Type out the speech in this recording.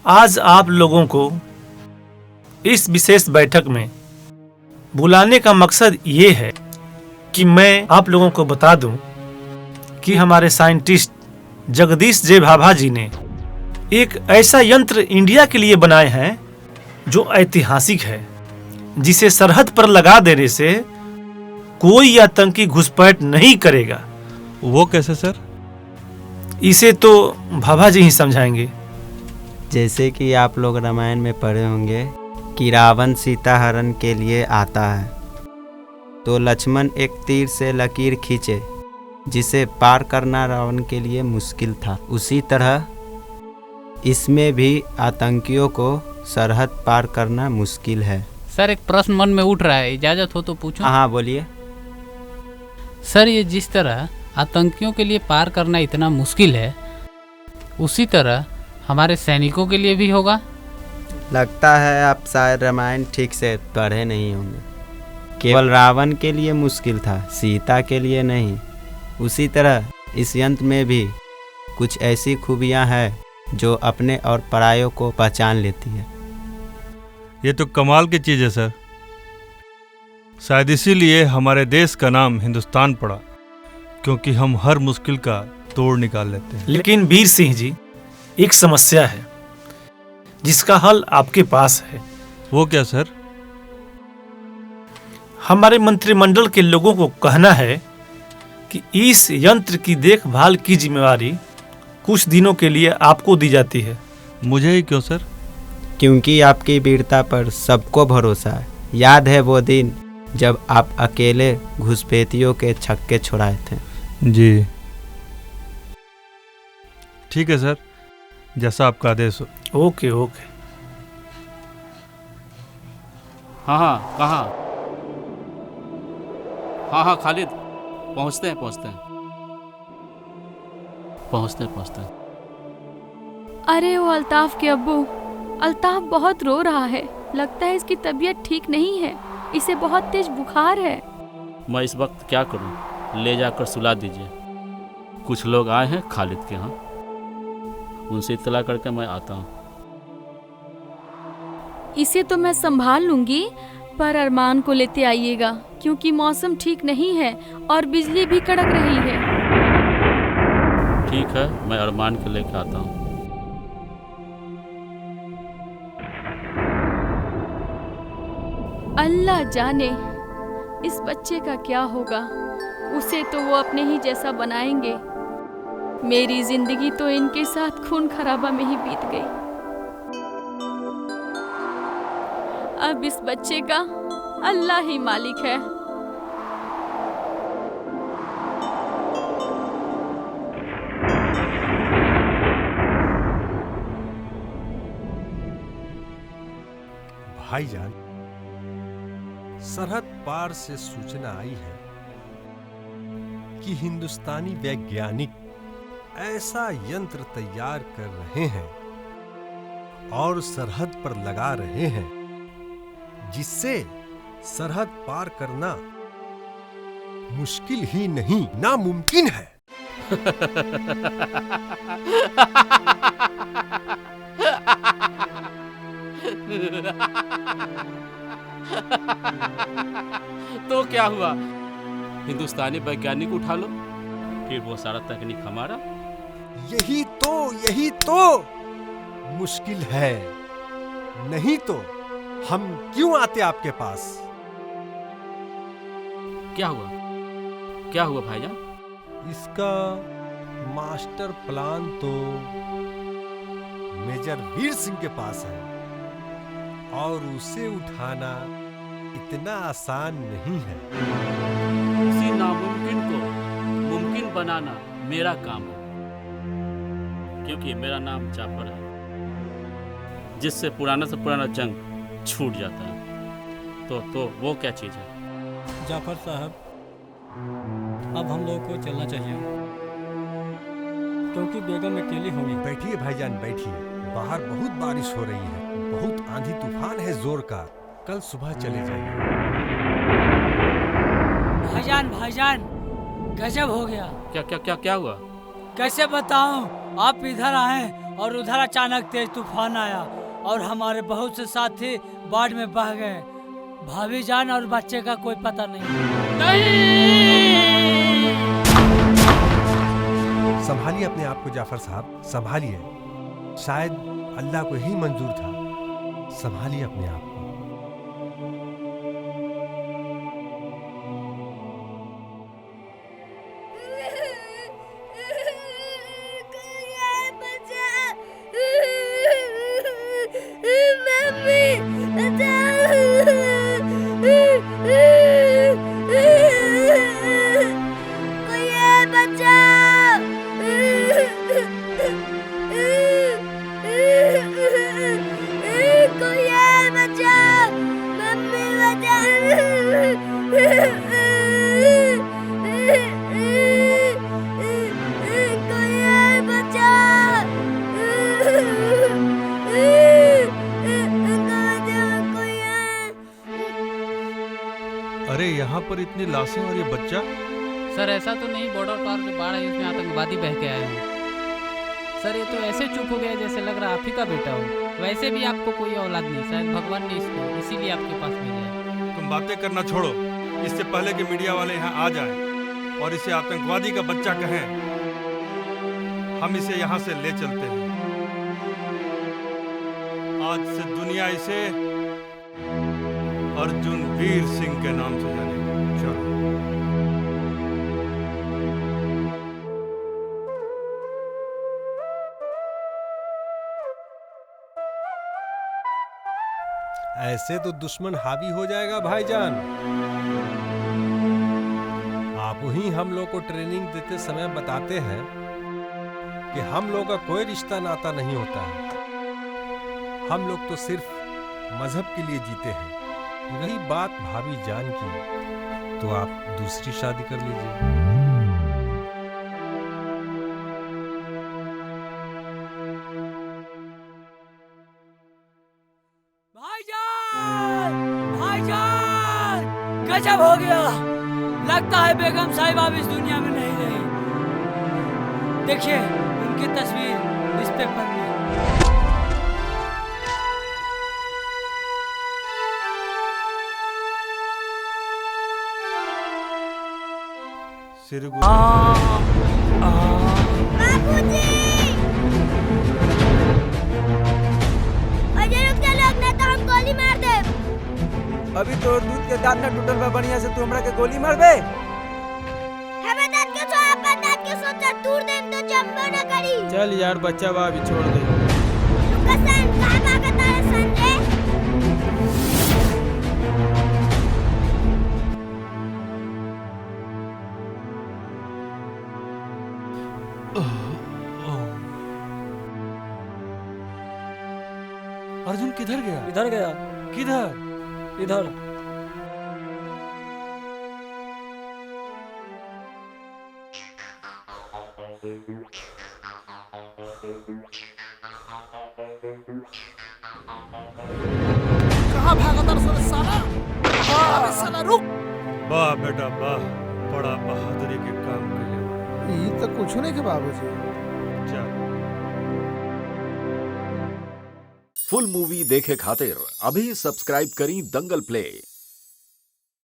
आज आप लोगों को इस विशेष बैठक में बुलाने का मकसद ये है कि मैं आप लोगों को बता दूं कि हमारे साइंटिस्ट जगदीश जे भाभा जी ने एक ऐसा यंत्र इंडिया के लिए बनाए हैं जो ऐतिहासिक है, जिसे सरहद पर लगा देने से कोई आतंकी घुसपैठ नहीं करेगा। वो कैसे सर? इसे तो भाभा जी ही समझाएंगे। जैसे कि आप लोग रामायण में पढ़े होंगे कि रावण सीता हरण के लिए आता है तो लक्ष्मण एक तीर से लकीर खींचे जिसे पार करना रावण के लिए मुश्किल था। उसी तरह इसमें भी आतंकियों को सरहद पार करना मुश्किल है। सर एक प्रश्न मन में उठ रहा है, इजाज़त हो तो पूछूं? हाँ बोलिए। सर ये जिस तरह आतंकियों के लिए पार करना इतना मुश्किल है, उसी तरह हमारे सैनिकों के लिए भी होगा? लगता है आप शायद रामायण ठीक से पढ़े नहीं होंगे। केवल रावण के लिए मुश्किल था, सीता के लिए नहीं। उसी तरह इस यंत्र में भी कुछ ऐसी खूबियां हैं जो अपने और परायों को पहचान लेती है। ये तो कमाल की चीज़ है सर। शायद इसीलिए हमारे देश का नाम हिंदुस्तान पड़ा, क्योंकि हम हर मुश्किल का तोड़ निकाल लेते हैं। लेकिन वीर सिंह जी, एक समस्या है जिसका हल आपके पास है। वो क्या सर? हमारे मंत्रिमंडल के लोगों को कहना है कि इस यंत्र की देखभाल की जिम्मेवारी कुछ दिनों के लिए आपको दी जाती है। मुझे ही क्यों सर? क्योंकि आपकी वीरता पर सबको भरोसा है। याद है वो दिन जब आप अकेले घुसपैठियों के छक्के छुड़ाए थे? जी ठीक है सर, जैसा आपका आदेश हो। Okay okay. हाँ कहाँ? हाँ खालिद, पहुँचते हैं। अरे वो अल्ताफ के अब्बू, अल्ताफ बहुत रो रहा है। लगता है इसकी तबीयत ठीक नहीं है, इसे बहुत तेज बुखार है। मैं इस वक्त क्या करूं? ले जाकर सुला दीजिए। कुछ लोग आए हैं खालिद के यहाँ, उनसे इत्तला करके मैं आता हूँ। इसे तो मैं संभाल लूंगी, पर अरमान को लेते आइएगा क्योंकि मौसम ठीक नहीं है और बिजली भी कड़क रही है। ठीक है, मैं अरमान को लेकर आता हूँ। अल्लाह जाने इस बच्चे का क्या होगा। उसे तो वो अपने ही जैसा बनाएंगे। मेरी जिंदगी तो इनके साथ खून खराबा में ही बीत गई। अब इस बच्चे का अल्लाह ही मालिक है। भाईजान, सरहद पार से सूचना आई है कि हिंदुस्तानी वैज्ञानिक ऐसा यंत्र तैयार कर रहे हैं और सरहद पर लगा रहे हैं जिससे सरहद पार करना मुश्किल ही नहीं, नामुमकिन है। तो क्या हुआ? हिंदुस्तानी वैज्ञानिक उठा लो, फिर वो सारा तकनीक हमारा। यही तो मुश्किल है। नहीं तो हम क्यों आते आपके पास? क्या हुआ भाईजान? इसका मास्टर प्लान तो मेजर वीर सिंह के पास है और उसे उठाना इतना आसान नहीं है। उसी नामुमकिन को मुमकिन बनाना मेरा काम है, क्योंकि मेरा नाम जाफर है, जिससे पुराना से पुराना जंग छूट जाता है। तो वो क्या चीज़ है? जाफर साहब, अब हम लोग को चलना चाहिए क्योंकि बेगम अकेली होगी। बैठिए भाईजान, बैठिए। बाहर बहुत बारिश हो रही है, बहुत आंधी तूफान है जोर का। कल सुबह चले जाइए। भाईजान गजब हो गया। क्या हुआ? कैसे बताऊं? आप इधर आए और उधर अचानक तेज तूफान आया और हमारे बहुत से साथी बाढ़ में बह गए। भाभी जान और बच्चे का कोई पता नहीं। संभालिए अपने आप को जाफर साहब, संभालिए। शायद अल्लाह को ही मंजूर था। संभालिए अपने आप को। अरे यहाँ पर इतनी लाशें और ये बच्चा। सर ऐसा तो नहीं, बॉर्डर पार जो बाढ़ आई उसमें आतंकवादी बह के आए हो। सर ये तो ऐसे चुप हो गया जैसे लग रहा आप ही का बेटा हो। वैसे भी आपको कोई औलाद नहीं, शायद भगवान ने इसको इसीलिए आपके पास भेजा है। तुम बातें करना छोड़ो, इससे पहले कि मीडिया वाले यहाँ आ जाएं और इसे आतंकवादी का बच्चा कहें, हम इसे यहाँ से ले चलते हैं। आज से दुनिया इसे अर्जुन वीर सिंह के नाम से जानेगी। चलो। ऐसे तो दुश्मन हावी हो जाएगा भाईजान। आप ही हम लोग को ट्रेनिंग देते समय बताते हैं कि हम लोग का कोई रिश्ता नाता नहीं होता है। हम लोग तो सिर्फ मजहब के लिए जीते हैं। रही बात भाभी जान की, तो आप दूसरी शादी कर लीजिए। भाईजान, भाईजान, गजब हो गया। लगता है बेगम साहिबा अब इस दुनिया में नहीं रही। देखिए उनकी तस्वीर इस पेपर में। बाबूजी! अजय रुक जा, लोग ना तो हम गोली मार दे। अभी तो दूध के दांत न टूटल बा बढ़िया से, तू हमरा के गोली मारबे? हमें दांत क्यों छो, अपन दांत क्यों सोचा तोड़ देम तो जंबो न करी। चल यार बच्चा बा, अभी छोड़ दे। रुका सन, कहां भागत है संजय? अर्जुन किधर गया? इधर गया। किधर? इधर। कहां भागा तर साला? अबे साला रुक। वाह बेटा वाह, बड़ा बहादुरी के काम कर। ये तो कुछ नहीं के बाबूजी। चल। फुल मूवी देखे खातिर अभी सब्सक्राइब करी दंगल प्ले।